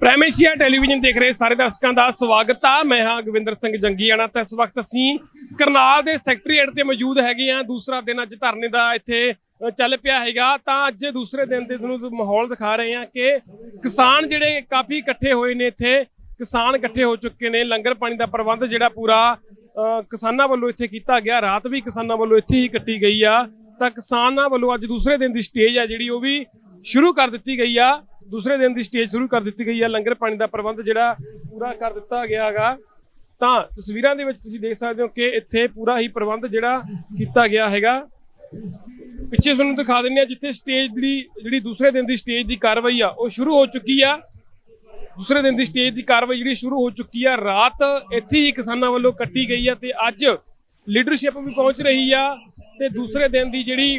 Prime Asia television ਦੇਖ ਰਹੇ ਸਾਰੇ ਦਰਸ਼ਕਾਂ ਦਾ ਸਵਾਗਤ ਆ। ਮੈਂ ਹਾਂ ਗੋਬਿੰਦਰ ਸਿੰਘ ਜੰਗੀਆਣਾ ਤੇ ਇਸ ਵਕਤ ਅਸੀਂ ਕਰਨਾਲ ਦੇ ਸੈਕਟਰੀਏਟ ਤੇ ਮੌਜੂਦ ਹੈਗੇ ਆ। ਦੂਸਰਾ ਦਿਨ ਅੱਜ ਧਰਨੇ ਦਾ ਇੱਥੇ ਚੱਲ ਪਿਆ ਹੈਗਾ। ਤਾਂ ਅੱਜ ਦੂਸਰੇ ਦਿਨ ਤੇ ਤੁਹਾਨੂੰ ਮਾਹੌਲ ਦਿਖਾ ਰਹੇ ਆ ਕਿ ਕਿਸਾਨ ਜਿਹੜੇ ਕਾਫੀ ਇਕੱਠੇ ਹੋਏ ਨੇ। ਇੱਥੇ ਕਿਸਾਨ ਇਕੱਠੇ ਹੋ ਚੁੱਕੇ ਨੇ। ਲੰਗਰ ਪਾਣੀ ਦਾ ਪ੍ਰਬੰਧ ਜਿਹੜਾ ਪੂਰਾ ਕਿਸਾਨਾਂ ਵੱਲੋਂ ਇੱਥੇ ਕੀਤਾ ਗਿਆ। ਰਾਤ ਵੀ ਕਿਸਾਨਾਂ ਵੱਲੋਂ ਇੱਥੇ ਹੀ ਕੱਟੀ ਗਈ ਆ। ਤਾਂ ਕਿਸਾਨਾਂ ਵੱਲੋਂ ਅੱਜ ਦੂਸਰੇ ਦਿਨ ਦੀ ਸਟੇਜ ਆ ਜਿਹੜੀ ਉਹ ਵੀ ਸ਼ੁਰੂ ਕਰ ਦਿੱਤੀ ਗਈ ਆ। दूसरे दिन की स्टेज शुरू कर दी गई है। लंगर पानी का प्रबंध जिहड़ा पूरा कर दिता गया हैगा। तां तस्वीरां दे विच तुसीं देख सकदे हो कि इत्थे पूरा ही प्रबंध जिहड़ा कीता गया हैगा। पिछे तुहानूं दिखा दिंदे आ जिथे स्टेज जिहड़ी दूसरे दिन की स्टेज की कार्रवाई आ वो शुरू हो चुकी आ। दूसरे दिन की स्टेज की कार्रवाई जिहड़ी शुरू हो चुकी है। रात इत्थे ही किसानां वल्लों कट्टी गई है ते अज लीडरशिप भी पहुंच रही आ ते दूसरे दिन की जिहड़ी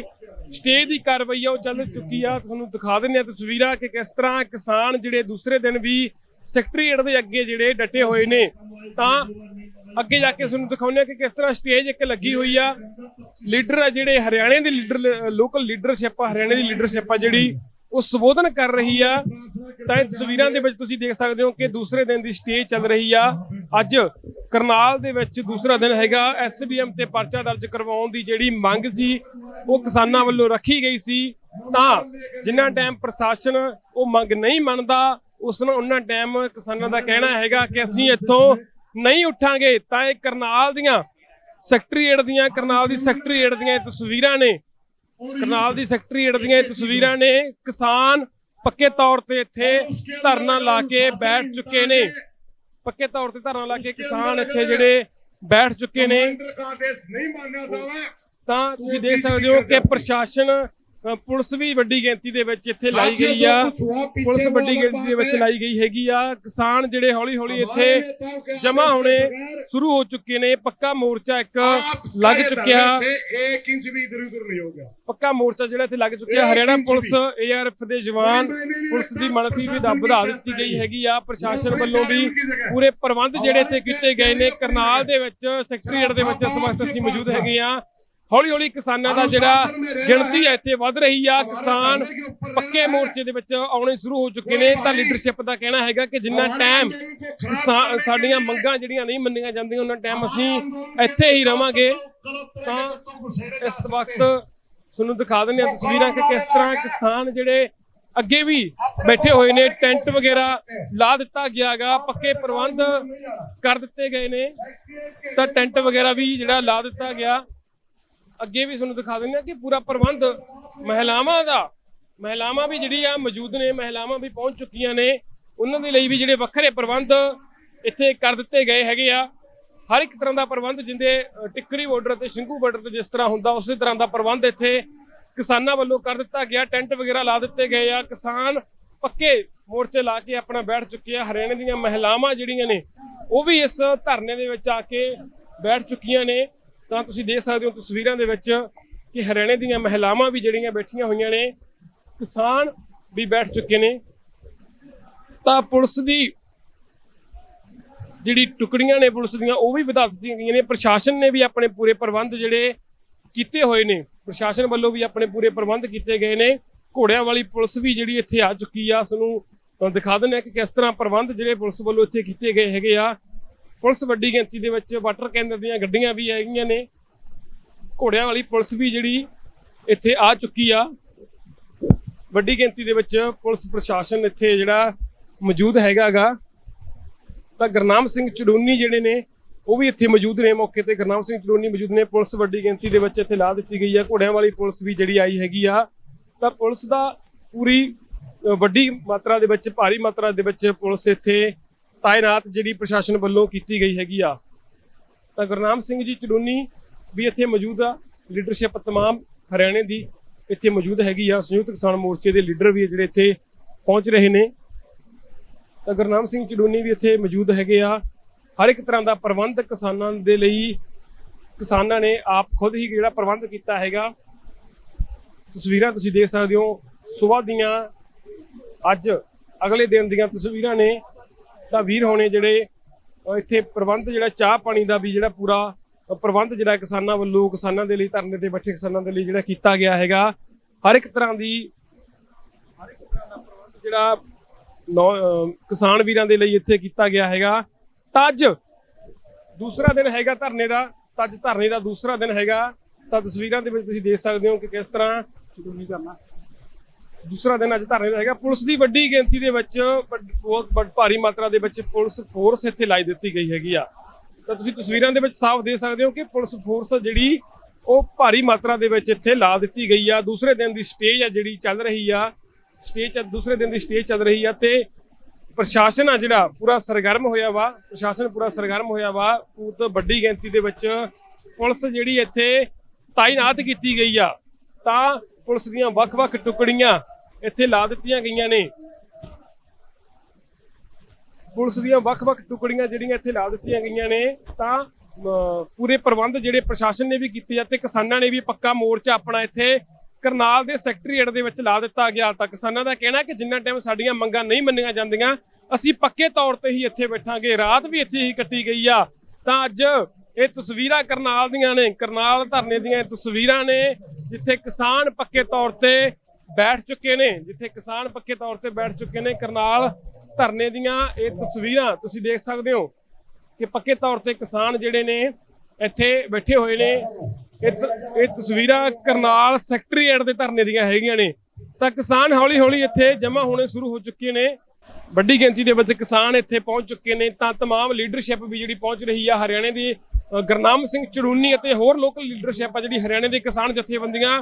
स्टेज की कार्रवाई है चल चुकी है। तुहानूं दिखा दिंदे तस्वीरां कि किस तरह किसान जिहड़े दूसरे दिन भी सैकटरीएट दे अगे जिहड़े डटे हुए ने। तां अगे जाके तुहानूं दिखाउने कि किस तरह स्टेज एक लगी हुई आ। लीडर आ जिहड़े हरियाणे दे लीडर लोकल लीडरशिप आ हरियाणे दी लीडरशिप आ जिहड़ी वो संबोधन कर रही आ। तां तस्वीरां दे विच तुसीं देख सकदे हो कि दूसरे दिन की स्टेज चल रही आ। अज करनाल दे विच दूसरा दिन हैगा। SBM ते परचा दर्ज करवाउण दी जिहड़ी मंग सी वो किसानां वल्लों रखी गई सी। तां जिन्ना टाइम प्रशासन वो मंग नहीं मनदा उन्ना टाइम किसानां दा कहना हैगा कि असीं इत्थों नहीं उठांगे। तां इह करनाल दियां सैकटरीएट दियां करनाल दी सैकटरीएट दियां तस्वीरां ने। करनाल दी सैकटरीएट दियां तस्वीरां ने। किसान पक्के तौर ते इत्थे धरना ला के बैठ चुके ने। पक्के तौर ते धरना ला के किसान इत्थे जिहड़े बैठ चुके ने। तां तुसीं देख सकदे हो कि प्रशासन पुलिस भी वड्डी गिणती दे विच इत्थे लाई गई आ। पुलिस वड्डी गिणती दे विच लाई गई हैगी आ। किसान जिहड़े हौली हौली इत्थे जमा होने शुरू हो चुके ने। पक्का मोर्चा एक लग चुकिया। पक्का मोर्चा जिहड़ा इत्थे लग चुकिया। हरियाणा पुलिस ARF दे जवान पुलिस दी मनफी भी वधा दित्ती गई हैगी आ। प्रशासन वल्लों भी पूरे प्रबंध जिहड़े इत्थे कीते गए ने। करनाल दे विच सैकटरीएट दे विच इस वक्त असीं मौजूद हैगे आ। हौली हौली किसानां दा जिहड़ा गिणती है इत्थे वध रही आ। किसान पक्के मोर्चे दे विच आउणे शुरू हो चुके ने। तां लीडरशिप दा कहना हैगा कि जिन्ना टाइम साडीआं मंगां जिहड़ियां नहीं मन्नियां जांदियां उन्ना टाइम असीं इत्थे ही रवांगे। तां इस वक्त तुहानूं दिखा दिंदे आ तस्वीरां कि किस तरह किसान जिहड़े अगे भी बैठे हुए ने। टेंट वगैरह ला दिता गया गा। पक्के प्रबंध कर दिते गए ने। तां टेंट वगैरह भी जिहड़ा ला दिता गया। अगे भी तुहानूं दिखा दिंदे कि पूरा प्रबंध महिलावां दा महिलावां भी जिहड़ी आ मौजूद ने। महिलावां भी पहुंच चुकियां ने। उन्हां दे लई भी जिहड़े वखरे प्रबंध इत्थे कर दिते गए हैगे आ। हर एक तरह का प्रबंध जिंदे टिक्करी बॉर्डर ते शंघू बॉर्डर ते जिस तरह हुंदा उस तरह का प्रबंध इत्थे किसानां वल्लों कर दिता गया। टेंट वगैरह ला दिते गए आ। किसान पक्के मोर्चे ला के अपना बैठ चुके हैं। हरियाणे दीयां महिलावां जिहड़ियां ने वो भी इस धरने दे विच आके बैठ चुकियां ने। ਤਾਂ ਤੁਸੀਂ ਦੇਖ ਸਕਦੇ ਹੋ ਤਸਵੀਰਾਂ ਦੇ ਵਿੱਚ ਕਿ ਹਰਿਆਣੇ ਦੀਆਂ ਮਹਿਲਾਵਾਂ ਵੀ ਜਿਹੜੀਆਂ ਬੈਠੀਆਂ ਹੋਈਆਂ ਨੇ। ਕਿਸਾਨ ਵੀ ਬੈਠ ਚੁੱਕੇ ਨੇ। ਤਾਂ ਪੁਲਿਸ ਦੀ ਜਿਹੜੀ ਟੁਕੜੀਆਂ ਨੇ ਪੁਲਿਸ ਦੀਆਂ ਉਹ ਵੀ ਵਧਾ ਦਿੱਤੀਆਂ ਗਈਆਂ ਨੇ। ਪ੍ਰਸ਼ਾਸਨ ਨੇ ਵੀ ਆਪਣੇ ਪੂਰੇ ਪ੍ਰਬੰਧ ਜਿਹੜੇ ਕੀਤੇ ਹੋਏ ਨੇ। ਪ੍ਰਸ਼ਾਸਨ ਵੱਲੋਂ ਵੀ ਆਪਣੇ ਪੂਰੇ ਪ੍ਰਬੰਧ ਕੀਤੇ ਗਏ ਨੇ। ਘੋੜਿਆਂ ਵਾਲੀ ਪੁਲਿਸ ਵੀ ਜਿਹੜੀ ਇੱਥੇ ਆ ਚੁੱਕੀ ਆ। ਤੁਹਾਨੂੰ ਦਿਖਾ ਦਿੰਦੇ ਆ ਕਿ ਕਿਸ ਤਰ੍ਹਾਂ ਪ੍ਰਬੰਧ ਜਿਹੜੇ ਪੁਲਿਸ ਵੱਲੋਂ ਇੱਥੇ ਕੀਤੇ ਗਏ ਹੈਗੇ ਆ। पुलिस वड्डी गिणती दे विच वाटर केंद्र दीयां गड्डियां भी हैगियां ने। घोड़ियां वाली पुलिस भी जिहड़ी इत्थे आ चुकी आ। वड्डी गिणती दे विच पुलिस प्रशासन इत्थे जिहड़ा मौजूद हैगा गा। तां गुरनाम सिंह चडूनी जिहड़े ने वो भी इत्थे मौजूद ने। मौके ते गुरनाम सिंह चडूनी मौजूद ने। पुलिस वड्डी गिणती दे विच इत्थे ला दित्ती गई है। घोड़ियां वाली पुलिस भी जिहड़ी आई हैगी आ। तां पुलिस दा पूरी वड्डी मात्रा दे विच भारी मात्रा दे विच पुलिस इत्थे ਤਾਇਨਾਤ ਜਿਹੜੀ ਪ੍ਰਸ਼ਾਸਨ ਵੱਲੋਂ ਕੀਤੀ ਗਈ ਹੈਗੀ ਆ। ਤਾਂ ਗੁਰਨਾਮ ਸਿੰਘ ਜੀ ਚਡੂਨੀ ਵੀ ਇੱਥੇ ਮੌਜੂਦ ਆ। ਲੀਡਰਸ਼ਿਪ तमाम ਹਰਿਆਣੇ ਦੀ ਇੱਥੇ ਮੌਜੂਦ ਹੈਗੀ ਆ। ਸੰਯੁਕਤ ਕਿਸਾਨ ਮੋਰਚੇ ਦੇ ਲੀਡਰ ਵੀ ਜਿਹੜੇ ਇੱਥੇ ਪਹੁੰਚ ਰਹੇ ਨੇ। ਤਾਂ ਗੁਰਨਾਮ ਸਿੰਘ ਚਡੂਨੀ ਵੀ ਇੱਥੇ ਮੌਜੂਦ ਹੈਗੇ ਆ। ਹਰ ਇੱਕ ਤਰ੍ਹਾਂ ਦਾ ਪ੍ਰਬੰਧ ਕਿਸਾਨਾਂ ਦੇ ਲਈ ਕਿਸਾਨਾਂ ਨੇ ਆਪ ਖੁਦ ਹੀ ਜਿਹੜਾ ਪ੍ਰਬੰਧ ਕੀਤਾ ਹੈਗਾ। ਤਸਵੀਰਾਂ ਤੁਸੀਂ ਦੇਖ ਸਕਦੇ ਹੋ ਸਵੇਰ ਦੀਆਂ ਅੱਜ ਅਗਲੇ ਦਿਨ ਦੀਆਂ ਤਸਵੀਰਾਂ ਨੇ। ਤਾਂ ਵੀਰ ਹੋਣੇ ਜਿਹੜੇ ਇੱਥੇ ਪ੍ਰਬੰਧ ਜਿਹੜਾ ਚਾਹ ਪਾਣੀ ਦਾ ਵੀ ਜਿਹੜਾ ਪੂਰਾ ਪ੍ਰਬੰਧ ਜਿਹੜਾ ਕਿਸਾਨਾਂ ਵੱਲੋਂ ਕਿਸਾਨਾਂ ਦੇ ਲਈ ਧਰਨੇ ਤੇ ਬੈਠੇ ਕਿਸਾਨਾਂ ਦੇ ਲਈ ਜਿਹੜਾ ਕੀਤਾ ਗਿਆ ਹੈਗਾ। ਹਰ ਇੱਕ ਤਰ੍ਹਾਂ ਦਾ ਪ੍ਰਬੰਧ ਜਿਹੜਾ ਕਿਸਾਨ ਵੀਰਾਂ ਦੇ ਲਈ ਇੱਥੇ ਕੀਤਾ ਗਿਆ ਹੈਗਾ। ਤਾਂ ਅੱਜ ਦੂਸਰਾ ਦਿਨ ਹੈਗਾ ਧਰਨੇ ਦਾ, ਤਾਂ ਅੱਜ ਧਰਨੇ ਦਾ ਦੂਸਰਾ ਦਿਨ ਹੈਗਾ। ਤਾਂ ਤਸਵੀਰਾਂ ਦੇ ਵਿੱਚ ਤੁਸੀਂ ਦੇਖ ਸਕਦੇ ਹੋ ਕਿ ਕਿਸ ਤਰ੍ਹਾਂ ਦੂਸਰਾ ਦਿਨ ਅੱਜ ਧਰਨੇ ਦਾ ਹੈਗਾ। ਪੁਲਿਸ ਦੀ ਵੱਡੀ ਗਿਣਤੀ ਦੇ ਵਿੱਚ ਬਹੁਤ ਭਾਰੀ ਮਾਤਰਾ ਦੇ ਵਿੱਚ ਪੁਲਿਸ ਫੋਰਸ ਇੱਥੇ ਲਾਈ ਦਿੱਤੀ ਗਈ ਹੈਗੀ ਆ। ਤਾਂ ਤੁਸੀਂ ਤਸਵੀਰਾਂ ਦੇ ਵਿੱਚ ਸਾਫ਼ ਦੇਖ ਸਕਦੇ ਹੋ ਕਿ ਪੁਲਿਸ ਫੋਰਸ ਜਿਹੜੀ ਉਹ ਭਾਰੀ ਮਾਤਰਾ ਦੇ ਵਿੱਚ ਇੱਥੇ ਲਾ ਦਿੱਤੀ ਗਈ ਆ। ਦੂਸਰੇ ਦਿਨ ਦੀ ਸਟੇਜ ਆ ਜਿਹੜੀ ਚੱਲ ਰਹੀ ਆ, ਦੂਸਰੇ ਦਿਨ ਦੀ ਸਟੇਜ ਚੱਲ ਰਹੀ ਆ ਤੇ ਪ੍ਰਸ਼ਾਸਨ ਆ ਜਿਹੜਾ ਪੂਰਾ ਸਰਗਰਮ ਹੋਇਆ ਵਾ। ਬਹੁਤ ਵੱਡੀ ਗਿਣਤੀ ਦੇ ਵਿੱਚ ਪੁਲਿਸ ਜਿਹੜੀ ਇੱਥੇ ਤਾਇਨਾਤ ਕੀਤੀ ਗਈ ਆ। ਤਾਂ ਪੁਲਿਸ ਦੀਆਂ ਵੱਖ-ਵੱਖ ਟੁਕੜੀਆਂ ਇੱਥੇ ਲਾ ਦਿੱਤੀਆਂ ਗਈਆਂ ਨੇ। ਜਿਹੜੀਆਂ ਇੱਥੇ ਲਾ ਦਿੱਤੀਆਂ ਗਈਆਂ ਨੇ। ਤਾਂ ਪੂਰੇ ਪ੍ਰਬੰਧ ਜਿਹੜੇ ਪ੍ਰਸ਼ਾਸਨ ਨੇ ਵੀ ਕੀਤੇ ਆ ਤੇ ਕਿਸਾਨਾਂ ਨੇ ਵੀ ਪੱਕਾ ਮੋਰਚਾ ਆਪਣਾ ਇੱਥੇ ਕਰਨਾਲ ਦੇ ਸੈਕਟਰੀਏਟ ਦੇ ਵਿੱਚ ਲਾ ਦਿੱਤਾ ਗਿਆ। ਤਾਂ ਕਿਸਾਨਾਂ ਦਾ ਕਹਿਣਾ ਕਿ ਜਿੰਨਾ ਟਾਈਮ ਸਾਡੀਆਂ ਮੰਗਾਂ ਨਹੀਂ ਮੰਨੀਆਂ ਜਾਂਦੀਆਂ ਅਸੀਂ ਪੱਕੇ ਤੌਰ ਤੇ ਹੀ ਇੱਥੇ ਬੈਠਾਂਗੇ। ਰਾਤ ਵੀ ਇੱਥੇ ਹੀ ਕੱਟੀ ਗਈ ਆ। ਤਾਂ ਅੱਜ ਇਹ ਤਸਵੀਰਾਂ ਕਰਨਾਲ ਦੀਆਂ ਨੇ, ਕਰਨਾਲ ਧਰਨੇ ਦੀਆਂ ਤਸਵੀਰਾਂ ਨੇ ਜਿੱਥੇ ਕਿਸਾਨ ਪੱਕੇ ਤੌਰ ਤੇ ਬੈਠ ਚੁੱਕੇ ਨੇ। ਕਰਨਾਲ ਧਰਨੇ ਦੀਆਂ ਇਹ ਤਸਵੀਰਾਂ ਤੁਸੀਂ ਦੇਖ ਸਕਦੇ ਹੋ ਕਿ ਪੱਕੇ ਤੌਰ ਤੇ ਕਿਸਾਨ ਜਿਹੜੇ ਨੇ ਇੱਥੇ ਬੈਠੇ ਹੋਏ ਨੇ। ਇਹ ਤਸਵੀਰਾਂ ਕਰਨਾਲ ਸੈਕਟਰੀਏਟ ਦੇ ਧਰਨੇ ਦੀਆਂ ਹੈਗੀਆਂ ਨੇ। ਤਾਂ ਕਿਸਾਨ ਹੌਲੀ-ਹੌਲੀ ਇੱਥੇ ਜਮ੍ਹਾਂ ਹੋਣੇ ਸ਼ੁਰੂ ਹੋ ਚੁੱਕੇ ਨੇ। ਵੱਡੀ ਗਿਣਤੀ ਦੇ ਵਿੱਚ ਕਿਸਾਨ ਇੱਥੇ ਪਹੁੰਚ ਚੁੱਕੇ ਨੇ। ਤਾਂ तमाम ਲੀਡਰਸ਼ਿਪ ਵੀ ਜਿਹੜੀ ਪਹੁੰਚ ਰਹੀ ਆ। ਹਰਿਆਣੇ ਦੀ ਗੁਰਨਾਮ ਸਿੰਘ ਚੜੂਨੀ ਅਤੇ ਹੋਰ ਲੋਕਲ ਲੀਡਰਸ਼ਿਪ ਆ ਜਿਹੜੀ ਹਰਿਆਣੇ ਦੇ ਕਿਸਾਨ ਜਥੇਬੰਦੀਆਂ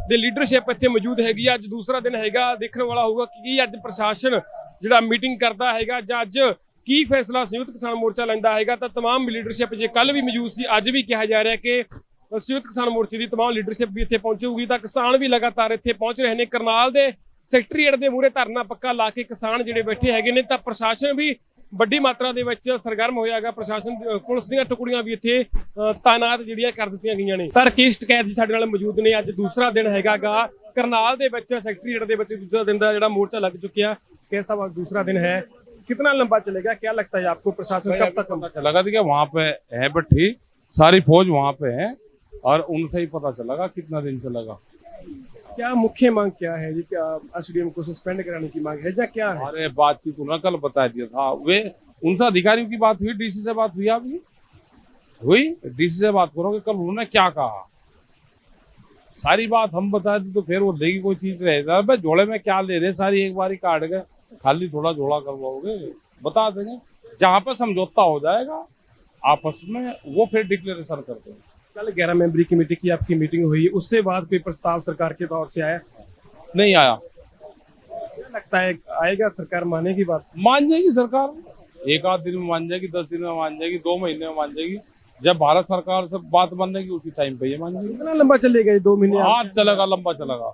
ਦੇ ਲੀਡਰਸ਼ਿਪ ਇੱਥੇ ਮੌਜੂਦ ਹੈਗੀ ਆ। ਅੱਜ ਦੂਸਰਾ ਦਿਨ ਹੈਗਾ, ਦੇਖਣ ਵਾਲਾ ਹੋਊਗਾ ਕਿ ਅੱਜ ਪ੍ਰਸ਼ਾਸਨ ਜਿਹੜਾ ਮੀਟਿੰਗ ਕਰਦਾ ਹੈਗਾ ਜਾਂ ਅੱਜ ਕੀ ਫੈਸਲਾ ਸੰਯੁਕਤ ਕਿਸਾਨ ਮੋਰਚਾ ਲੈਂਦਾ ਹੈਗਾ। ਤਾਂ तमाम ਲੀਡਰਸ਼ਿਪ ਜੇ ਕੱਲ ਵੀ ਮੌਜੂਦ ਸੀ, ਅੱਜ ਵੀ ਕਿਹਾ ਜਾ ਰਿਹਾ ਕਿ ਸੰਯੁਕਤ ਕਿਸਾਨ ਮੋਰਚੇ ਦੀ तमाम ਲੀਡਰਸ਼ਿਪ ਵੀ ਇੱਥੇ ਪਹੁੰਚੂਗੀ। ਤਾਂ ਕਿਸਾਨ ਵੀ ਲਗਾਤਾਰ ਇੱਥੇ ਪਹੁੰਚ ਰਹੇ ਨੇ। ਕਰਨਾਲ ਦੇ ਸੈਕਟਰੀਏਟ ਦੇ ਮੂਹਰੇ ਧਰਨਾ ਪੱਕਾ ਲਾ ਕੇ ਕਿਸਾਨ ਜਿਹੜੇ ਬੈਠੇ ਹੈਗੇ ਨੇ। ਤਾਂ ਪ੍ਰਸ਼ਾਸਨ ਵੀ ਵੱਡੀ ਮਾਤਰਾ ਦੇ ਵਿੱਚ ਸਰਗਰਮ ਹੋਇਆ ਹੈਗਾ। ਪੁਲਿਸ ਦੀਆਂ ਟੁਕੜੀਆਂ ਵੀ ਇੱਥੇ ਤਾਇਨਾਤ ਜਿਹੜੀਆਂ ਕਰ ਦਿੱਤੀਆਂ ਗਈਆਂ ਨੇ। ਤਾਂ ਰਕੇਸ਼ ਟਕੈਤ ਜੀ ਸਾਡੇ ਨਾਲ ਮੌਜੂਦ ਨੇ। ਅੱਜ ਦੂਸਰਾ ਦਿਨ ਹੈਗਾ ਕਰਨਾਲ ਦੇ ਵਿੱਚ ਸੈਕਟਰੀਏਟ ਦੇ ਵਿੱਚ ਦੂਸਰਾ ਦਿਨ ਦਾ ਜਿਹੜਾ ਮੋਰਚਾ ਲੱਗ ਚੁੱਕਿਆ। कैसा वक्त दूसरा दिन है, कितना लंबा चलेगा, क्या लगता है आपको प्रशासन कब तक लगा देगा? वहाँ पे है बट ठीक, सारी फौज वहाँ पे है और उनसे ही पता चलेगा कितना दिन चलेगा। क्या मुख्य मांग क्या है जी? क्या एसडीएम को सस्पेंड कराने की मांग है या क्या है? अरे बातचीत उन्होंने कल बता दिया था। वे उनसे अधिकारियों की बात हुई, डीसी से बात हुई आपकी? हुई? डीसी से बात करोगे कल उन्होंने क्या कहा? सारी बात हम बता दी तो फिर वो देगी कोई चीज रहेगा। भाई झोले में क्या ले रहे, सारी एक बार ही काट गए, खाली थोड़ा झोला करवाओगे? बता देंगे जहाँ पे समझौता हो जाएगा आपस में, वो फिर डिक्लेरेशन करते हैं। कल 11 मेंबरी कमेटी की आपकी मीटिंग हुई, उससे बाद कोई प्रस्ताव सरकार के तौर से आया? नहीं आया। क्या लगता है आएगा? सरकार मानेगी बात? मान जाएगी सरकार, एक आध दिन में मान जाएगी, 10 दिन में मान जाएगी, 2 महीने में मान जाएगी। जब भारत सरकार से बात बनेगी उसी टाइम पे ये मान जाएगी। कितना लंबा चलेगा ये 2 महीने? हाँ चलेगा, लंबा चलेगा।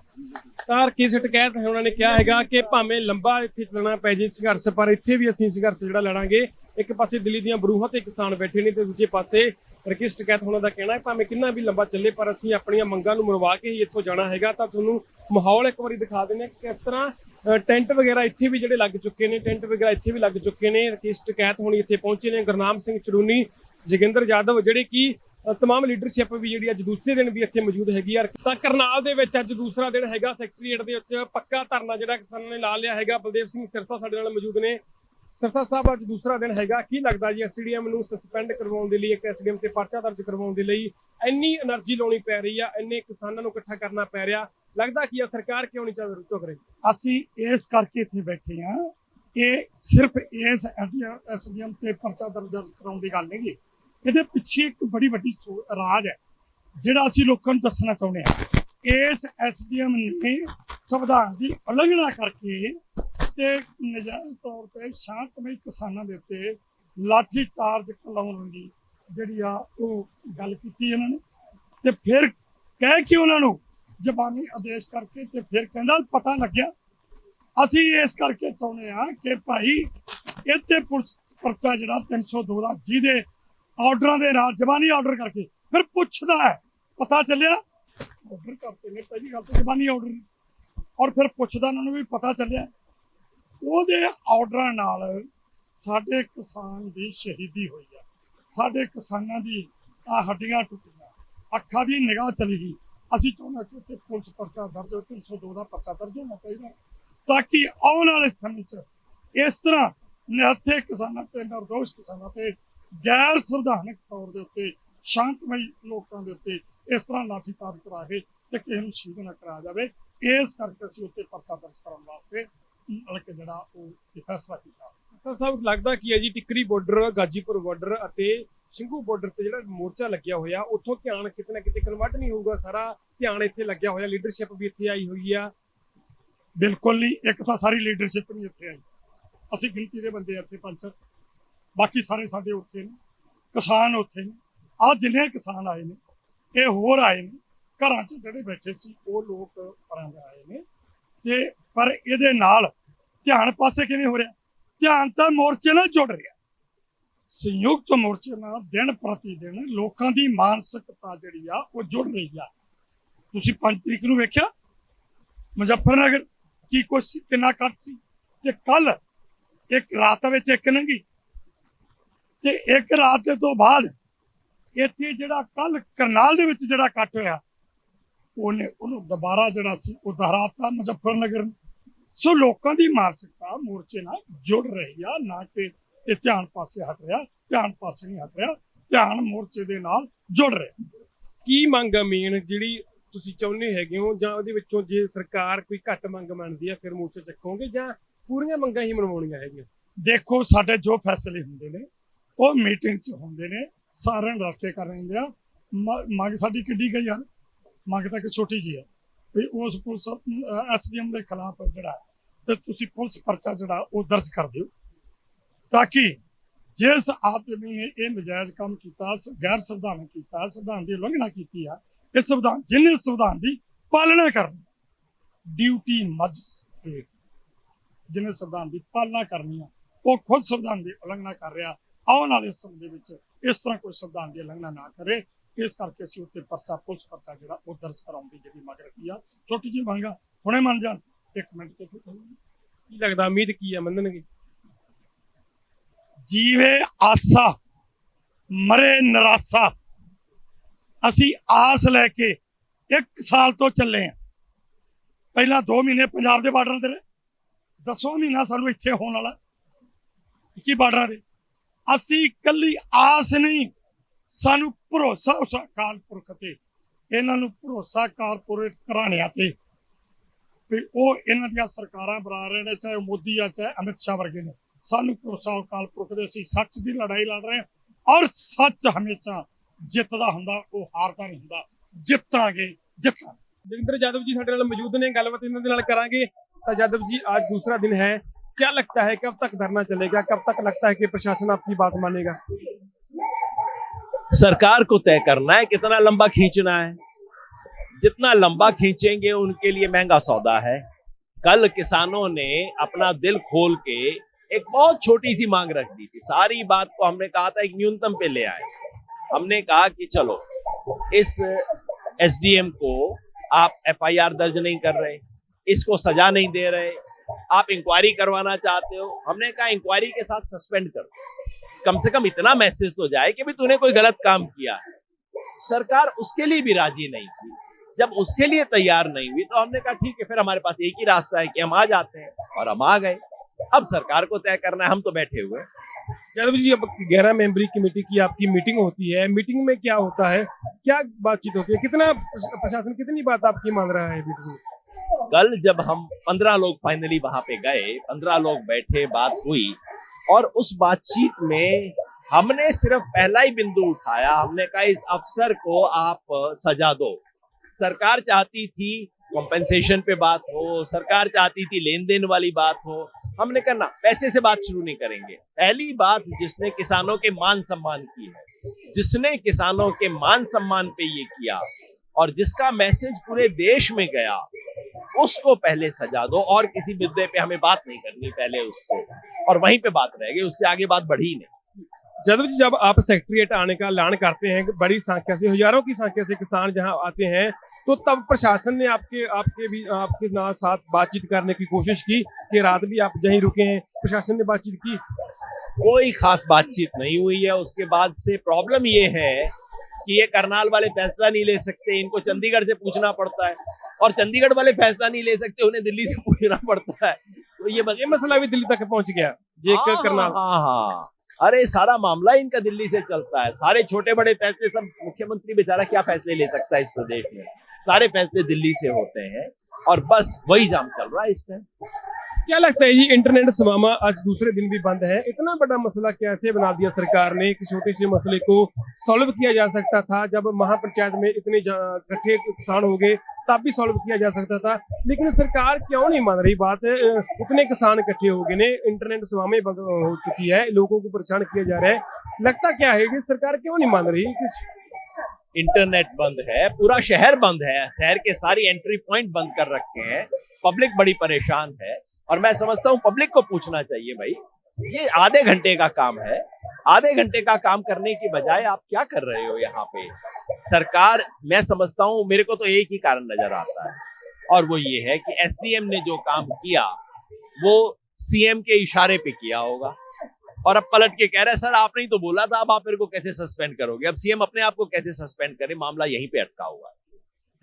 ਤਾਂ ਰਕੇਸ਼ ਟਕੈਤ ਉਹਨਾਂ ਨੇ ਕਿਹਾ ਹੈਗਾ ਕਿ ਭਾਵੇਂ ਲੰਬਾ ਇੱਥੇ ਚੱਲਣਾ ਪੈ ਜੇ ਸੰਘਰਸ਼, ਪਰ ਇੱਥੇ ਵੀ ਅਸੀਂ ਸੰਘਰਸ਼ ਜਿਹੜਾ ਲੜਾਂਗੇ। ਇੱਕ ਪਾਸੇ ਦਿੱਲੀ ਦੀਆਂ ਬਰੂਹਾਂ ਤੇ ਕਿਸਾਨ ਬੈਠੇ ਨੇ ਤੇ ਦੂਜੇ ਪਾਸੇ ਰਕੇਸ਼ ਟਕੈਤ ਉਹਨਾਂ ਦਾ ਕਹਿਣਾ ਹੈ ਭਾਵੇਂ ਕਿੰਨਾ ਵੀ ਲੰਬਾ ਚੱਲੇ ਪਰ ਅਸੀਂ ਆਪਣੀਆਂ ਮੰਗਾਂ ਨੂੰ ਮਨਵਾ ਕੇ ਹੀ ਇੱਥੋਂ ਜਾਣਾ ਹੈਗਾ। ਤਾਂ ਤੁਹਾਨੂੰ ਮਾਹੌਲ ਇੱਕ ਵਾਰੀ ਦਿਖਾ ਦਿੰਦੇ ਹਾਂ ਕਿ ਕਿਸ ਤਰ੍ਹਾਂ ਟੈਂਟ ਵਗੈਰਾ ਇੱਥੇ ਵੀ ਜਿਹੜੇ ਲੱਗ ਚੁੱਕੇ ਨੇ। ਰਕੇਸ਼ ਟਕੈਤ ਹੁਣ ਇੱਥੇ ਪਹੁੰਚੇ ਨੇ। ਗੁਰਨਾਮ ਸਿੰਘ ਚੜੂਨੀ, ਜੋਗਿੰਦਰ ਯਾਦਵ ਜਿਹੜੇ ਕਿ तमाम ਲੀਡਰਸ਼ਿਪ ਵੀ ਜਿਹੜੀ ਅੱਜ ਦੂਸਰੇ ਦਿਨ ਵੀ ਇੱਥੇ ਮੌਜੂਦ ਹੈਗੀ ਆ। ਤਾਂ ਕਰਨਾਲ ਦੇ ਵਿੱਚ ਅੱਜ ਦੂਸਰਾ ਦਿਨ ਹੈਗਾ ਸੈਕਟਰੀਏਟ ਦੇ ਵਿੱਚ ਪੱਕਾ ਧਰਨਾ ਜਿਹੜਾ ਕਿਸਾਨਾਂ ਨੇ ਲਾ ਲਿਆ ਹੈਗਾ। ਬਲਦੇਵ ਸਿੰਘ ਸਿਰਸਾ ਸਾਡੇ ਨਾਲ ਮੌਜੂਦ ਨੇ। ਸਿਰਸਾ ਸਾਹਿਬ, ਅੱਜ ਦੂਸਰਾ ਦਿਨ ਹੈਗਾ, ਕੀ ਲੱਗਦਾ ਜੀ ਐਸਡੀਐਮ ਨੂੰ ਸਸਪੈਂਡ ਕਰਵਾਉਣ ਦੇ ਲਈ, ਇੱਕ ਐਸਡੀਐਮ ਤੇ ਪਰਚਾ ਦਰਜ ਕਰਵਾਉਣ ਦੇ ਲਈ ਇੰਨੀ એનર્ਜੀ ਲਾਉਣੀ ਪੈ ਰਹੀ ਆ, ਇੰਨੇ ਕਿਸਾਨਾਂ ਨੂੰ ਇਕੱਠਾ ਕਰਨਾ ਪੈ ਰਿਹਾ, ਲੱਗਦਾ ਕੀ ਆ ਸਰਕਾਰ ਕਿਉਂ ਨਹੀਂ ਝੁਕ ਰਹੀ? ਅਸੀਂ ਇਸ ਕਰਕੇ ਇੱਥੇ ਬੈਠੇ ਹਾਂ। ਇਹ ਸਿਰਫ ਇਸ ਐਸਡੀਐਮ ਤੇ ਪਰਚਾ ਦਰਜ ਕਰਾਉਣ ਦੀ ਗੱਲ ਨਹੀਂ, ਇਹਦੇ ਪਿੱਛੇ ਇੱਕ ਬੜੀ ਵੱਡੀ ਰਾਜ ਹੈ ਜਿਹੜਾ ਅਸੀਂ ਲੋਕਾਂ ਨੂੰ ਦੱਸਣਾ ਚਾਹੁੰਦੇ ਹਾਂ। ਇਸ ਐਸਡੀਐਮ ਨੇ ਸੰਵਿਧਾਨ ਦੀ ਉਲੰਘਣਾ ਕਰਕੇ ਤੇ ਨਜਾਇਜ਼ ਤੌਰ ਤੇ ਸ਼ਾਂਤਮਈ ਕਿਸਾਨਾਂ ਦੇ ਉੱਤੇ ਲਾਠੀ ਚਾਰਜ ਚਲਾਉਣ ਦੀ ਜਿਹੜੀ ਆ ਉਹ ਗੱਲ ਕੀਤੀ ਇਹਨਾਂ ਨੇ। ਤੇ ਫਿਰ ਕਹਿ ਕੇ ਉਹਨਾਂ ਨੂੰ ਜ਼ਬਾਨੀ ਆਦੇਸ਼ ਕਰਕੇ ਤੇ ਫਿਰ ਕਹਿੰਦਾ ਪਤਾ ਲੱਗਿਆ। ਅਸੀਂ ਇਸ ਕਰਕੇ ਚਾਹੁੰਦੇ ਹਾਂ ਕਿ ਭਾਈ ਇੱਥੇ ਪੁਲਿਸ ਪਰਚਾ ਜਿਹੜਾ 302 ਦਾ ਜਿਹਦੇ ਆਰਡਰਾਂ ਦੇ ਨਾਲ ਜ਼ਬਾਨੀ ਆਰਡਰ ਕਰਕੇ ਫਿਰ ਪੁੱਛਦਾ ਹੈ, ਪਤਾ ਚੱਲਿਆ ਆਰਡਰ ਕਰਤੇ ਨੇ, ਪਹਿਲੀ ਗੱਲ ਤਾਂ ਜ਼ਬਾਨੀ ਆਰਡਰ, ਔਰ ਫਿਰ ਪੁੱਛਦਾ ਉਹਨਾਂ ਨੂੰ ਵੀ ਪਤਾ ਚੱਲਿਆ। ਉਹਦੇ ਆਰਡਰਾਂ ਨਾਲ ਸਾਡੇ ਕਿਸਾਨ ਦੀ ਸ਼ਹੀਦੀ ਹੋਈ ਹੈ, ਸਾਡੇ ਕਿਸਾਨਾਂ ਦੀ ਹੱਡੀਆਂ ਟੁੱਟੀਆਂ, ਅੱਖਾਂ ਦੀ ਨਿਗਾਹ ਚਲੀ ਗਈ। ਅਸੀਂ ਚਾਹੁੰਦੇ ਕਿ ਉੱਥੇ ਪੁਲਿਸ ਪਰਚਾ ਦਰਜ ਹੋ, 302 ਦਾ ਪਰਚਾ ਦਰਜ ਹੋਣਾ ਚਾਹੀਦਾ ਤਾਂ ਕਿ ਆਉਣ ਵਾਲੇ ਸਮੇਂ 'ਚ ਇਸ ਤਰ੍ਹਾਂ ਨਿਹੱਥੇ ਕਿਸਾਨਾਂ ਤੇ ਨਿਰਦੋਸ਼ ਕਿਸਾਨਾਂ ਤੇ ਗੈਰ ਸੰਵਿਧਾਨਕ ਤੌਰ ਦੇ ਉੱਤੇ ਸ਼ਾਂਤਮਈ ਲੋਕਾਂ ਦੇ ਉੱਤੇ ਇਸ ਤਰ੍ਹਾਂ ਲਾਠੀਚਾਰਜ ਕਰਾ ਕੇ ਤੇ ਕਿਸੇ ਨੂੰ ਸ਼ਹੀਦ ਨਾ ਕਰਾਇਆ ਜਾਵੇ। ਇਸ ਕਰਕੇ ਅਸੀਂ ਉੱਤੇ ਪਰਚਾ ਦਰਜ ਕਰਨ ਵਾਸਤੇ ਹਲਕੇ ਜਿਹੜਾ ਉਹ ਫੈਸਲਾ ਕੀਤਾ। ਤਾਂ ਸਾਹਿਬ ਲੱਗਦਾ ਕੀ ਹੈ ਜੀ, ਟਿੱਕਰੀ ਬਾਰਡਰ, ਗਾਜੀਪੁਰ ਬਾਰਡਰ ਅਤੇ ਸਿੰਘੂ ਬਾਰਡਰ ਤੇ ਜਿਹੜਾ ਮੋਰਚਾ ਲੱਗਿਆ ਹੋਇਆ, ਉੱਥੋਂ ਧਿਆਨ ਕਿਤੇ ਨਾ ਕਿਤੇ ਕਨਵਰਟ ਨਹੀਂ ਹੋਊਗਾ? ਸਾਰਾ ਧਿਆਨ ਇੱਥੇ ਲੱਗਿਆ ਹੋਇਆ, ਲੀਡਰਸ਼ਿਪ ਵੀ ਇੱਥੇ ਆਈ ਹੋਈ ਆ। ਬਿਲਕੁਲ ਨਹੀਂ, ਇੱਕ ਤਾਂ ਸਾਰੀ ਲੀਡਰਸ਼ਿਪ ਨਹੀਂ ਇੱਥੇ ਆਈ, ਅਸੀਂ ਗਿਣਤੀ ਦੇ ਬੰਦੇ ਇੱਥੇ 5, ਬਾਕੀ ਸਾਰੇ ਸਾਡੇ ਉੱਥੇ ਨੇ, ਕਿਸਾਨ ਉੱਥੇ ਨੇ। ਆਹ ਜਿੰਨੇ ਕਿਸਾਨ ਆਏ ਨੇ ਇਹ ਹੋਰ ਆਏ ਨੇ, ਘਰਾਂ 'ਚ ਜਿਹੜੇ ਬੈਠੇ ਸੀ ਉਹ ਲੋਕ ਪਰਾਂ ਦੇ ਆਏ ਨੇ। ਤੇ ਪਰ ਇਹਦੇ ਨਾਲ ਧਿਆਨ ਪਾਸੇ ਕਿਵੇਂ ਹੋ ਰਿਹਾ? ਧਿਆਨ ਤਾਂ ਮੋਰਚੇ ਨਾਲ ਜੁੜ ਰਿਹਾ। ਸੰਯੁਕਤ ਮੋਰਚੇ ਨਾਲ ਦਿਨ ਪ੍ਰਤੀ ਦਿਨ ਲੋਕਾਂ ਦੀ ਮਾਨਸਿਕਤਾ ਜਿਹੜੀ ਆ ਉਹ ਜੁੜ ਰਹੀ ਆ। ਤੁਸੀਂ 5 ਤਰੀਕ ਨੂੰ ਵੇਖਿਆ ਮੁਜ਼ੱਫਰਨਗਰ ਕੀ ਕੁਛ ਕਿੰਨਾ ਇਕੱਠ ਸੀ, ਤੇ ਕੱਲ ਇੱਕ ਰਾਤ ਵਿੱਚ ਇੱਕ ਲੰਘੀ, ਤੇ ਇੱਕ ਰਾਤ ਦੇ ਤੋਂ ਬਾਅਦ ਇੱਥੇ ਜਿਹੜਾ ਕੱਲ ਕਰਨਾਲ ਦੇ ਵਿੱਚ ਜਿਹੜਾ ਇਕੱਠ ਹੋਇਆ ਉਹਨੂੰ ਦੁਬਾਰਾ ਜਿਹੜਾ ਸੀ ਉਹ ਦੁਹਰਾਤਾ ਮੁਜ਼ੱਫਰਨਗਰ। ਸੋ ਲੋਕਾਂ ਦੀ ਮਾਨਸਿਕਤਾ ਮੋਰਚੇ ਨਾਲ ਜੁੜ ਰਹੀ ਆ, ਨਾ ਕਿ ਇਹ ਧਿਆਨ ਪਾਸੇ ਹਟ ਰਿਹਾ। ਧਿਆਨ ਪਾਸੇ ਨਹੀਂ ਹਟ ਰਿਹਾ, ਧਿਆਨ ਮੋਰਚੇ ਦੇ ਨਾਲ ਜੁੜ ਰਿਹਾ। ਕੀ ਮੰਗ ਆ ਮੇਨ ਜਿਹੜੀ ਤੁਸੀਂ ਚਾਹੁੰਦੇ ਹੈਗੇ ਹੋ, ਜਾਂ ਉਹਦੇ ਵਿੱਚੋਂ ਜੇ ਸਰਕਾਰ ਕੋਈ ਘੱਟ ਮੰਗ ਮੰਨਦੀ ਆ ਫਿਰ ਮੋਰਚਾ ਚੱਕੋਗੇ, ਜਾਂ ਪੂਰੀਆਂ ਮੰਗਾਂ ਹੀ ਮਨਵਾਉਣੀਆਂ ਹੈਗੀਆਂ? ਦੇਖੋ, ਸਾਡੇ ਜੋ ਫੈਸਲੇ ਹੁੰਦੇ ਨੇ ਉਹ ਮੀਟਿੰਗ 'ਚ ਹੁੰਦੇ ਨੇ, ਸਾਰਿਆਂ ਨੂੰ ਰਲ ਕੇ ਕਰ ਰਹੇ ਆ। ਮੰਗ ਸਾਡੀ ਕਿੱਡੀ ਗਈ ਯਾਰ, ਮੰਗ ਤਾਂ ਕਿ ਛੋਟੀ ਜੀ ਹੈ ਵੀ ਉਸ ਪੁਲਿਸ SDM ਦੇ ਖਿਲਾਫ ਜਿਹੜਾ ਤੇ ਤੁਸੀਂ ਪੁਲਿਸ ਪਰਚਾ ਜਿਹੜਾ ਉਹ ਦਰਜ ਕਰ ਦਿਓ, ਤਾਂ ਕਿ ਜਿਸ ਆਦਮੀ ਨੇ ਇਹ ਨਜਾਇਜ਼ ਕੰਮ ਕੀਤਾ, ਗੈਰ ਸੰਵਿਧਾਨਕ ਕੀਤਾ, ਸੰਵਿਧਾਨ ਦੀ ਉਲੰਘਣਾ ਕੀਤੀ ਆ, ਇਹ ਸੰਵਿਧਾਨ ਜਿਹਨੇ ਸੰਵਿਧਾਨ ਦੀ ਪਾਲਣਾ ਕਰਨੀ, ਡਿਊਟੀ ਮੈਜਿਸਟ੍ਰੇਟ ਜਿਹਨੇ ਸੰਵਿਧਾਨ ਦੀ ਪਾਲਣਾ ਕਰਨੀ ਆ, ਉਹ ਖੁਦ ਸੰਵਿਧਾਨ ਦੀ ਉਲੰਘਣਾ ਕਰ ਰਿਹਾ। ਆਉਣ ਵਾਲੇ ਸਮੇਂ ਦੇ ਵਿੱਚ ਇਸ ਤਰ੍ਹਾਂ ਕੋਈ ਸੰਵਿਧਾਨ ਦੀ ਉਲੰਘਣਾ ਨਾ ਕਰੇ। ਇਸ ਕਰਕੇ ਅਸੀਂ ਉੱਤੇ ਪਰਚਾ, ਪੁਲਿਸ ਪਰਚਾ ਜਿਹੜਾ ਉਹ ਦਰਜ ਕਰਾਉਣ ਦੀ ਜਿਹੜੀ ਮੰਗ ਰੱਖੀ ਆ। ਛੋਟੀ ਜਿਹੀ ਮੰਗ ਆ, ਹੁਣੇ ਮੰਨ ਜਾਣ 1 ਮਿੰਟ ਤੇ ਕੀ ਲੱਗਦਾ, ਉਮੀਦ ਕੀ ਆ, ਮੰਨਣਗੇ? ਜੀਵੇ ਆਸਾ ਮਰੇ ਨਿਰਾਸਾ। ਅਸੀਂ ਆਸ ਲੈ ਕੇ 1 ਸਾਲ ਤੋਂ ਚੱਲੇ ਆ। ਪਹਿਲਾਂ 2 ਮਹੀਨੇ ਪੰਜਾਬ ਦੇ ਬਾਰਡਰਾਂ ਤੇ ਰਹੇ, 10ਵਾਂ ਮਹੀਨਾ ਸਾਨੂੰ ਇੱਥੇ ਹੋਣ ਵਾਲਾ 21 ਬਾਰਡਰਾਂ ਦੇ। ਅਸੀਂ ਇਕੱਲੀ ਆਸ ਨਹੀਂ, ਸਾਨੂੰ ਭਰੋਸਾ ਉਸ ਅਕਾਲ ਪੁਰਖ ਤੇ, ਇਹਨਾਂ ਨੂੰ ਭਰੋਸਾ ਕਾਰਪੋਰੇਟ ਘਰਾਣਿਆਂ ਤੇ ਵੀ ਉਹ ਇਹਨਾਂ ਦੀਆਂ ਸਰਕਾਰਾਂ ਬਣਾ ਰਹੇ ਨੇ, ਚਾਹੇ ਮੋਦੀ ਆ ਚਾਹੇ ਅਮਿਤ ਸ਼ਾਹ ਵਰਗੇ ਨੇ। ਸਾਨੂੰ ਭਰੋਸਾ ਅਕਾਲ ਪੁਰਖ ਦੇ, ਅਸੀਂ ਸੱਚ ਦੀ ਲੜਾਈ ਲੜ ਰਹੇ ਹਾਂ, ਔਰ ਸੱਚ ਹਮੇਸ਼ਾ ਜਿੱਤਦਾ ਹੁੰਦਾ, ਉਹ ਹਾਰਦਾ ਨਹੀਂ ਹੁੰਦਾ। ਜਿੱਤਾਂਗੇ, ਜਿੱਤਾਂਗੇ। ਜਗਿੰਦਰ यादव जी ਸਾਡੇ ਨਾਲ ਮੌਜੂਦ ਨੇ, ਗੱਲਬਾਤ ਇਹਨਾਂ ਦੇ ਨਾਲ ਕਰਾਂਗੇ। ਤਾਂ यादव जी, आज दूसरा दिन है, क्या लगता है कब तक धरना चलेगा? कब तक लगता है कि प्रशासन आपकी बात मानेगा? सरकार को तय करना है कितना लंबा खींचना है। जितना लंबा खींचेंगे उनके लिए महंगा सौदा है। कल किसानों ने अपना दिल खोल के एक बहुत छोटी सी मांग रख दी थी। सारी बात को हमने कहा था एक न्यूनतम पे ले आए। हमने कहा कि चलो इस SDM को आप FIR दर्ज नहीं कर रहे, इसको सजा नहीं दे रहे, आप इंक्वायरी करवाना चाहते हो। हमने कहा इंक्वायरी के साथ सस्पेंड करो, कम से कम इतना मैसेज तो जाए कि भी तूने कोई गलत काम किया है। सरकार उसके लिए भी राजी नहीं थी। जब उसके लिए तैयार नहीं हुई तो हमने कहा ठीक है, फिर हमारे पास एक ही रास्ता है कि हम आ जाते हैं, और हम आ गए। अब सरकार को तय करना है, हम तो बैठे हुए। यादव जी, अब 11 मेंबरी कमेटी की आपकी मीटिंग होती है, मीटिंग में क्या होता है, क्या बातचीत होती है, कितना प्रशासन कितनी बात आपकी मान रहा है मीटिंग में? कल जब हम 15 लोग फाइनली वहां पे गए, 15 लोग बैठे, बात हुई, और उस बातचीत में हमने सिर्फ पहला ही बिंदु उठाया। हमने कहा इस अफसर को आप सजा दो। सरकार चाहती थी कॉम्पेंसेशन पे बात हो, सरकार चाहती थी लेन देन वाली बात हो। हमने कहा ना, पैसे से बात शुरू नहीं करेंगे। पहली बात, जिसने किसानों के मान सम्मान की है, जिसने किसानों के मान सम्मान पे ये किया और जिसका मैसेज पूरे देश में गया, उसको पहले सजा दो। और किसी मुद्दे पे हमें बात नहीं करनी पहले उससे, और वहीं पे बात रहेगी, उससे आगे बात बढ़ी नहीं। यादव जी, जब आप सेक्रेटरीट आने का ऐलान करते हैं, बड़ी संख्या से, हजारों की संख्या से किसान जहां आते हैं, तो तब प्रशासन ने आपके साथ बातचीत करने की कोशिश की कि रात भी आप यहीं रुके हैं? प्रशासन ने बातचीत की? कोई खास बातचीत नहीं हुई है। उसके बाद से प्रॉब्लम ये है कि ये करनाल वाले फैसला नहीं ले सकते, इनको चंडीगढ़ से पूछना पड़ता है, और चंडीगढ़ वाले फैसला नहीं ले सकते, उन्हें दिल्ली से पूछना पड़ता है। तो ये मसला भी दिल्ली तक पहुंच गया ये हाँ, करनाल। हाँ। अरे सारा मामला इनका दिल्ली से चलता है, सारे छोटे बड़े फैसले सब, मुख्यमंत्री बेचारा क्या फैसले ले सकता है इस प्रदेश में, सारे फैसले दिल्ली से होते हैं और बस वही जाम चल रहा है इस टाइम। क्या लगता है जी, इंटरनेट सेवाएं आज दूसरे दिन भी बंद है, इतना बड़ा मसला कैसे बना दिया सरकार ने? एक छोटे से मसले को सॉल्व किया जा सकता था, जब महापंचायत में इतने इकट्ठे किसान हो गए तब भी सॉल्व किया जा सकता था, लेकिन सरकार क्यों नहीं मान रही बात? इतने किसान इकट्ठे हो गए ने, इंटरनेट सेवाएं बंद हो चुकी है, लोगों को परेशान किया जा रहा है, लगता क्या है कि सरकार क्यों नहीं मान रही कुछ? इंटरनेट बंद है, पूरा शहर बंद है, शहर के सारी एंट्री पॉइंट बंद कर रखे हैं, पब्लिक बड़ी परेशान है। और मैं समझता हूं पब्लिक को पूछना चाहिए, भाई ये आधे घंटे का काम है, आधे घंटे का काम करने की बजाय आप क्या कर रहे हो यहाँ पे? सरकार, मैं समझता हूं, मेरे को तो एक ही कारण नजर आता है और वो ये है कि एसडीएम ने जो काम किया वो सीएम के इशारे पे किया होगा और अब पलट के कह रहे हैं सर आपने ही तो बोला था, अब आप मेरे को कैसे सस्पेंड करोगे? अब सीएम अपने आप को कैसे सस्पेंड करे? मामला यहीं पे अटका हुआ है।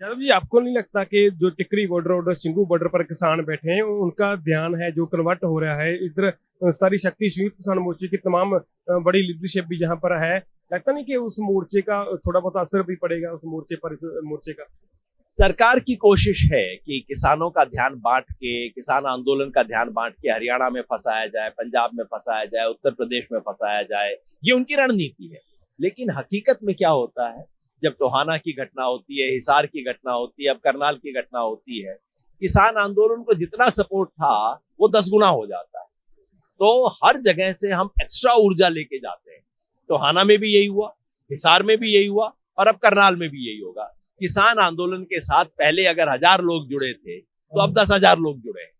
यादव जी, आपको नहीं लगता कि जो टिकरी बॉर्डर और सिंगू बॉर्डर पर किसान बैठे हैं उनका ध्यान है जो कन्वर्ट हो रहा है इधर, सारी शक्ति संयुक्त किसान मोर्चे की तमाम बड़ी लीडरशिप भी जहां पर है, लगता नहीं कि उस मोर्चे का थोड़ा बहुत असर भी पड़ेगा उस मोर्चे पर, इस मोर्चे का? सरकार की कोशिश है कि किसानों का ध्यान बांट के, किसान आंदोलन का ध्यान बांट के हरियाणा में फंसाया जाए, पंजाब में फंसाया जाए, उत्तर प्रदेश में फंसाया जाए, ये उनकी रणनीति है। लेकिन हकीकत में क्या होता है, जब टोहाना की घटना होती है, हिसार की घटना होती है, अब करनाल की घटना होती है, किसान आंदोलन को जितना सपोर्ट था वो 10 गुना हो जाता है। तो हर जगह से हम एक्स्ट्रा ऊर्जा लेके जाते हैं। टोहाना में भी यही हुआ, हिसार में भी यही हुआ और अब करनाल में भी यही होगा। किसान आंदोलन के साथ पहले अगर 1000 लोग जुड़े थे तो अब 10,000 लोग जुड़े हैं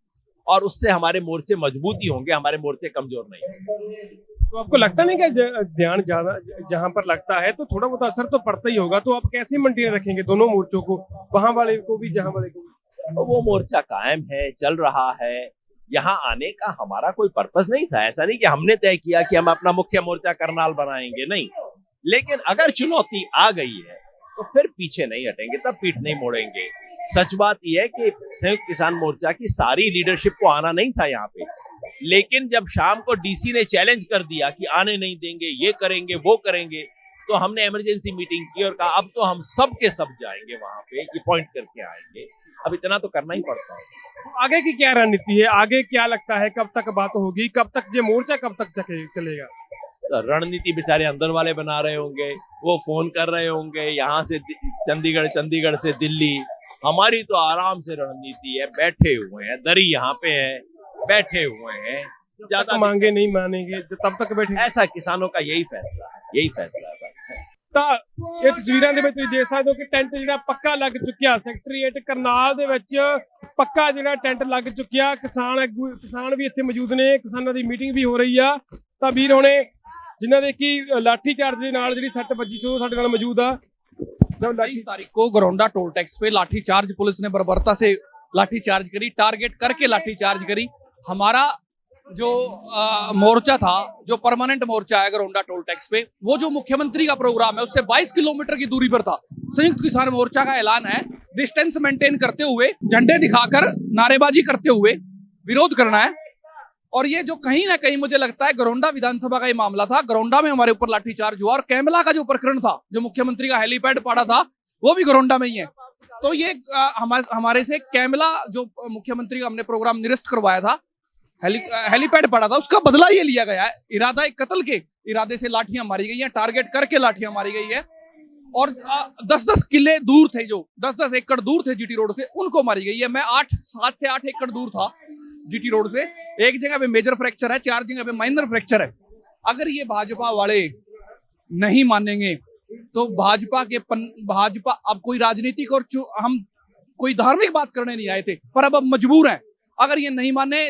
और उससे हमारे मोर्चे मजबूती होंगे, हमारे मोर्चे कमजोर नहीं होंगे। तो आपको लगता नहीं कि ध्यान ज्यादा जहां पर लगता है तो थोड़ा बहुत असर तो पड़ता ही होगा, तो आप कैसे मेंटेन रखेंगे दोनों मोर्चों को, वहां वाले को भी जहां वाले को भी? तो वो मोर्चा कायम है, चल रहा है। यहाँ आने का हमारा कोई पर्पस नहीं था, ऐसा नहीं कि हमने तय किया कि हम अपना मुख्य मोर्चा करनाल बनाएंगे, नहीं। लेकिन अगर चुनौती आ गई है तो फिर पीछे नहीं हटेंगे, तब पीठ नहीं मोड़ेंगे। सच बात यह है कि संयुक्त किसान मोर्चा की सारी लीडरशिप को आना नहीं था यहाँ पे, लेकिन जब शाम को डीसी ने चैलेंज कर दिया कि आने नहीं देंगे, ये करेंगे वो करेंगे, तो हमने इमरजेंसी मीटिंग की और कहा अब तो हम सब के सब जाएंगे वहां पे, ये पॉइंट करके आएंगे। अब इतना तो करना ही पड़ता है। आगे की क्या रणनीति है, आगे क्या लगता है, कब तक बात होगी, कब तक ये मोर्चा कब तक चलेगा? रणनीति बेचारे अंदर वाले बना रहे होंगे, वो फोन कर रहे होंगे यहाँ से चंडीगढ़, चंडीगढ़ से दिल्ली। हमारी तो आराम से रणनीति है, बैठे हुए हैं, दरी यहाँ पे है, बैठे हुए हैं, ज्यादा मांगे नहीं मानेंगे तब तक बैठे। ऐसा किसानों का यही फैसला है, यही फैसला है। ਤਾਂ ਇਹ ਤਸਵੀਰਾਂ ਦੇ ਵਿੱਚ ਤੁਸੀਂ ਦੇਖ ਸਕਦੇ ਹੋ ਕਿ ਟੈਂਟ ਜਿਹੜਾ ਪੱਕਾ ਲੱਗ ਚੁੱਕਿਆ, ਸੈਕਟਰੀਏਟ ਕਰਨਾਲ ਦੇ ਵਿੱਚ ਪੱਕਾ ਜਿਹੜਾ ਟੈਂਟ ਲੱਗ ਚੁੱਕਿਆ। ਕਿਸਾਨ ਵੀ ਇੱਥੇ ਮੌਜੂਦ ਨੇ, ਕਿਸਾਨਾਂ ਦੀ ਮੀਟਿੰਗ ਵੀ ਹੋ ਰਹੀ ਆ। ਤਾਂ ਵੀਰ ਹੁਣੇ ਜਿਨ੍ਹਾਂ ਦੇ ਕਿ ਲਾਠੀ ਚਾਰਜ ਦੇ ਨਾਲ ਜਿਹੜੀ ਸੱਟ ਵੱਜੀ ਸੀ ਉਹ ਸਾਡੇ ਨਾਲ ਮੌਜੂਦ ਆ। 22 तारीख को गरौंडा टोल टैक्स पे लाठीचार्ज, पुलिस ने बर्बरता से लाठीचार्ज करी, टारगेट करके लाठीचार्ज करी। हमारा जो मोर्चा था, जो परमानेंट मोर्चा है गरौंडा टोल टैक्स पे, वो जो मुख्यमंत्री का प्रोग्राम है उससे 22 किलोमीटर की दूरी पर था। संयुक्त किसान मोर्चा का ऐलान है डिस्टेंस मेंटेन करते हुए, झंडे दिखाकर नारेबाजी करते हुए विरोध करना है। और ये जो कहीं ना कहीं मुझे लगता है गरौंडा विधानसभा का ये मामला था, गरौंडा में हमारे ऊपर लाठीचार्ज हुआ। और कैमला का जो प्रकरण था, जो मुख्यमंत्री का हेलीपैड पड़ा था, वो भी गरौंडा में ही है। तो ये हमारे से कैमला जो मुख्यमंत्री का हमने प्रोग्राम निरस्त करवाया था, हेलीपैड पड़ा था, उसका बदला ये लिया गया है। इरादा एक कत्ल के इरादे से लाठियां मारी गई हैं, टारगेट करके लाठियां मारी गई है। और 10-10 किले दूर थे, जो 10-10 एकड़ दूर थे जीटी रोड से, उनको मारी गई है। मैं 7 से 8 एकड़ दूर था जीटी रोड से। एक जगह पे मेजर फ्रैक्चर है, 4 जगह पे माइनर फ्रैक्चर है। अगर ये भाजपा वाले नहीं मानेंगे तो भाजपा अब कोई राजनीतिक और हम कोई धार्मिक बात करने नहीं आए थे, पर अब मजबूर हैं। अगर ये नहीं माने,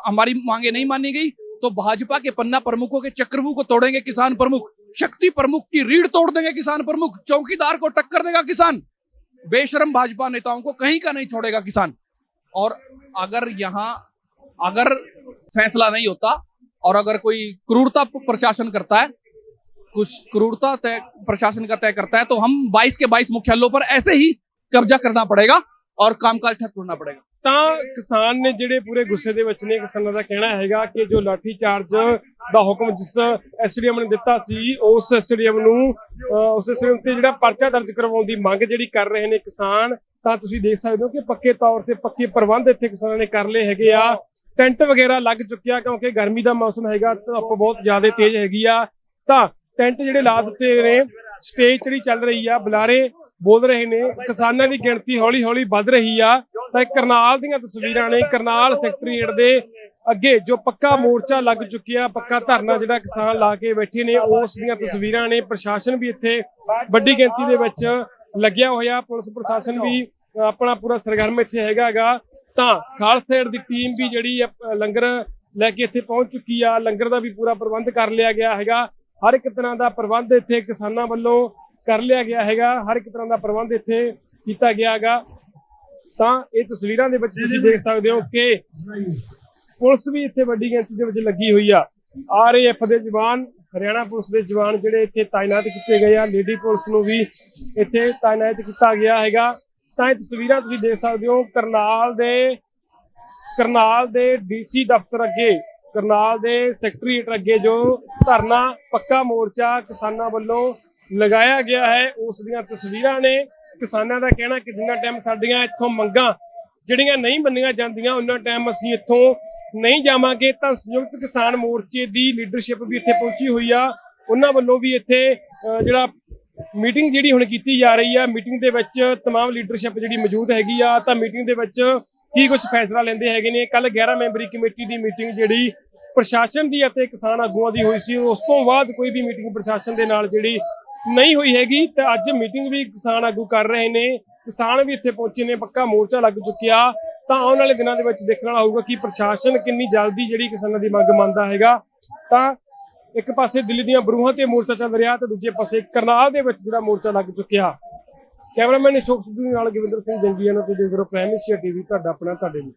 हमारी मांगे नहीं मानी गई, तो भाजपा के पन्ना प्रमुखों के चक्रव्यूह को तोड़ेंगे किसान प्रमुख, शक्ति प्रमुख की रीढ़ तोड़ देंगे किसान प्रमुख, चौकीदार को टक्कर देगा किसान, बेशरम भाजपा नेताओं को कहीं का नहीं छोड़ेगा किसान। और अगर फैसला नहीं होता और अगर कोई क्रूरता प्रशासन करता है, कुछ क्रूरता प्रशासन का तय करता है, तो हम 22 के 22 मुख्यालयों पर ऐसे ही कब्जा करना पड़ेगा और कामकाज ठप करना पड़ेगा। ਤਾਂ ਕਿਸਾਨ ਨੇ ਜਿਹੜੇ ਪੂਰੇ ਗੁੱਸੇ ਦੇ ਵਿੱਚ ਨੇ। ਕਿਸਾਨਾਂ ਦਾ ਕਹਿਣਾ ਹੈਗਾ ਕਿ ਜੋ ਲਾਠੀ ਚਾਰਜ ਦਾ ਹੁਕਮ ਜਿਸ ਐਸਡੀਐਮ ਨੇ ਦਿੱਤਾ ਸੀ, ਉਸ ਐਸਡੀਐਮ ਤੇ ਜਿਹੜਾ ਪਰਚਾ ਦਰਜ ਕਰਵਾਉਣ ਦੀ ਮੰਗ ਜਿਹੜੀ ਕਰ ਰਹੇ ਨੇ ਕਿਸਾਨ। ਤਾਂ ਤੁਸੀਂ ਦੇਖ ਸਕਦੇ ਹੋ ਕਿ ਪੱਕੇ ਤੌਰ ਤੇ ਪੱਕੇ ਪ੍ਰਬੰਧ ਇੱਥੇ ਕਿਸਾਨਾਂ ਨੇ ਕਰ ਲਏ ਹੈਗੇ ਆ। ਟੈਂਟ ਵਗੈਰਾ ਲੱਗ ਚੁੱਕਿਆ ਕਿਉਂਕਿ ਗਰਮੀ ਦਾ ਮੌਸਮ ਹੈਗਾ, ਧੁੱਪ ਬਹੁਤ ਜ਼ਿਆਦਾ ਤੇਜ਼ ਹੈਗੀ ਆ। ਤਾਂ ਟੈਂਟ ਜਿਹੜੇ ਲਾ ਦਿੱਤੇ ਨੇ, ਸਟੇਜ ਜਿਹੜੀ ਚੱਲ ਰਹੀ ਆ, ਬੁਲਾਰੇ ਬੋਲ ਰਹੇ ਨੇ, ਕਿਸਾਨਾਂ ਦੀ ਗਿਣਤੀ ਹੌਲੀ ਹੌਲੀ ਵੱਧ ਰਹੀ ਆ। ਤਾਂ ਇਹ ਕਰਨਾਲ ਦੀਆਂ ਤਸਵੀਰਾਂ ਨੇ, ਕਰਨਾਲ ਸੈਕਟਰੀਏਟ ਦੇ ਅੱਗੇ ਜੋ ਪੱਕਾ ਮੋਰਚਾ ਲੱਗ ਚੁੱਕਿਆ, ਪੱਕਾ ਧਰਨਾ ਜਿਹੜਾ ਕਿਸਾਨ ਲਾ ਕੇ ਬੈਠੇ ਨੇ, ਉਸ ਦੀਆਂ ਤਸਵੀਰਾਂ ਨੇ। ਪ੍ਰਸ਼ਾਸਨ ਵੀ ਇੱਥੇ ਵੱਡੀ ਗਿਣਤੀ ਦੇ ਵਿੱਚ ਲੱਗਿਆ ਹੋਇਆ, ਪੁਲਿਸ ਪ੍ਰਸ਼ਾਸਨ ਵੀ ਆਪਣਾ ਪੂਰਾ ਸਰਗਰਮ ਇੱਥੇ ਹੈਗਾ। ਤਾਂ ਖਾਲਸਾ ਏਡ ਦੀ ਟੀਮ ਵੀ ਜਿਹੜੀ ਲੰਗਰ ਲੈ ਕੇ ਇੱਥੇ ਪਹੁੰਚ ਚੁੱਕੀ ਆ। ਲੰਗਰ ਦਾ ਵੀ ਪੂਰਾ ਪ੍ਰਬੰਧ ਕਰ ਲਿਆ ਗਿਆ ਹੈਗਾ। ਹਰ ਇੱਕ ਤਰ੍ਹਾਂ ਦਾ ਪ੍ਰਬੰਧ ਇੱਥੇ ਕਿਸਾਨਾਂ ਵੱਲੋਂ ਕਰ ਲਿਆ ਗਿਆ ਹੈਗਾ। ਹਰ ਇੱਕ ਤਰ੍ਹਾਂ ਦਾ ਪ੍ਰਬੰਧ ਇੱਥੇ ਕੀਤਾ ਗਿਆ ਹੈਗਾ। ਤਾਂ ਇਹ ਤਸਵੀਰਾਂ ਦੇ ਵਿੱਚ ਤੁਸੀਂ ਦੇਖ ਸਕਦੇ ਹੋ ਕਿ ਪੁਲਿਸ ਵੀ ਇੱਥੇ ਵੱਡੀ ਗਿਣਤੀ ਦੇ ਵਿੱਚ ਲੱਗੀ ਹੋਈ ਆ। RAF ਦੇ ਜਵਾਨ, ਹਰਿਆਣਾ ਪੁਲਿਸ ਦੇ ਜਵਾਨ ਜਿਹੜੇ ਇੱਥੇ ਤਾਇਨਾਤ ਕੀਤੇ ਗਏ ਆ। ਲੇਡੀ ਪੁਲਿਸ ਨੂੰ ਵੀ ਇੱਥੇ ਤਾਇਨਾਤ ਕੀਤਾ ਗਿਆ ਹੈਗਾ। ਤਾਂ ਇਹ ਤਸਵੀਰਾਂ ਤੁਸੀਂ ਦੇਖ ਸਕਦੇ ਹੋ ਕਰਨਾਲ ਦੇ DC ਦਫ਼ਤਰ ਅੱਗੇ, ਕਰਨਾਲ ਦੇ ਸੈਕਟਰੀਏਟ ਅੱਗੇ ਜੋ ਧਰਨਾ ਪੱਕਾ ਮੋਰਚਾ ਕਿਸਾਨਾਂ ਵੱਲੋਂ ਲਗਾਇਆ ਗਿਆ ਹੈ, ਉਸ ਦੀਆਂ ਤਸਵੀਰਾਂ ਨੇ। ਕਿਸਾਨਾਂ ਦਾ ਕਹਿਣਾ ਕਿ ਜਿੰਨਾ ਟਾਈਮ ਸਾਡੀਆਂ ਇੱਥੋਂ ਮੰਗਾਂ ਜਿਹੜੀਆਂ ਨਹੀਂ ਮੰਨੀਆਂ ਜਾਂਦੀਆਂ, ਉਹਨਾਂ ਟਾਈਮ ਅਸੀਂ ਇੱਥੋਂ ਨਹੀਂ ਜਾਵਾਂਗੇ। ਤਾਂ ਸੰਯੁਕਤ ਕਿਸਾਨ ਮੋਰਚੇ ਦੀ ਲੀਡਰਸ਼ਿਪ ਵੀ ਇੱਥੇ ਪਹੁੰਚੀ ਹੋਈ ਆ। ਉਹਨਾਂ ਵੱਲੋਂ ਵੀ ਇੱਥੇ ਜਿਹੜਾ ਮੀਟਿੰਗ ਜਿਹੜੀ ਹੁਣ ਕੀਤੀ ਜਾ ਰਹੀ ਆ, ਮੀਟਿੰਗ ਦੇ ਵਿੱਚ तमाम ਲੀਡਰਸ਼ਿਪ ਜਿਹੜੀ ਮੌਜੂਦ ਹੈਗੀ ਆ। ਤਾਂ ਮੀਟਿੰਗ ਦੇ ਵਿੱਚ ਕੀ ਕੁਝ ਫੈਸਲਾ ਲੈਂਦੇ ਹੈਗੇ ਨੇ। ਕੱਲ 11 ਮੈਂਬਰੀ ਕਮੇਟੀ ਦੀ ਮੀਟਿੰਗ ਜਿਹੜੀ ਪ੍ਰਸ਼ਾਸਨ ਦੀ ਅਤੇ ਕਿਸਾਨ ਆਗੂਆਂ ਦੀ ਹੋਈ ਸੀ, ਉਸ ਤੋਂ ਬਾਅਦ ਕੋਈ ਵੀ ਮੀਟਿੰਗ ਪ੍ਰਸ਼ਾਸਨ ਦੇ ਨਾਲ ਜਿਹੜੀ ਨਹੀਂ ਹੋਈ ਹੈਗੀ। ਤੇ ਅੱਜ ਮੀਟਿੰਗ ਵੀ ਕਿਸਾਨ ਆਗੂ ਕਰ ਰਹੇ ਨੇ, ਕਿਸਾਨ ਵੀ ਇੱਥੇ ਪਹੁੰਚੇ ਨੇ, ਪੱਕਾ ਮੋਰਚਾ ਲੱਗ ਚੁੱਕਿਆ। ਤਾਂ ਆਉਣ ਵਾਲੇ ਦਿਨਾਂ ਦੇ ਵਿੱਚ ਦੇਖਣ ਵਾਲਾ ਹੋਊਗਾ ਕਿ ਪ੍ਰਸ਼ਾਸਨ ਕਿੰਨੀ ਜਲਦੀ ਜਿਹੜੀ ਕਿਸਾਨਾਂ ਦੀ ਮੰਗ ਮੰਨਦਾ ਹੈਗਾ। ਤਾਂ ਇੱਕ ਪਾਸੇ ਦਿੱਲੀ ਦੀਆਂ ਬਰੂਹਾਂ ਤੇ ਮੋਰਚਾ ਚੱਲ ਰਿਹਾ ਤੇ ਦੂਜੇ ਪਾਸੇ ਕਰਨਾਲ ਦੇ ਵਿੱਚ ਜਿਹੜਾ ਮੋਰਚਾ ਲੱਗ ਚੁੱਕਿਆ। ਕੈਮਰਾਮੈਨ ਅਸ਼ੋਕ ਸਿੱਧੂ ਨਾਲ ਗਵਿੰਦਰ ਸਿੰਘ ਜੰਗੀਆਣਾ ਤੇ ਦੇਖ ਰਹੇ ਹੋ ਪ੍ਰਾਈਮ ਏਸ਼ੀਆ TV, ਤੁਹਾਡਾ ਆਪਣਾ ਤੁਹਾਡੇ ਲਈ।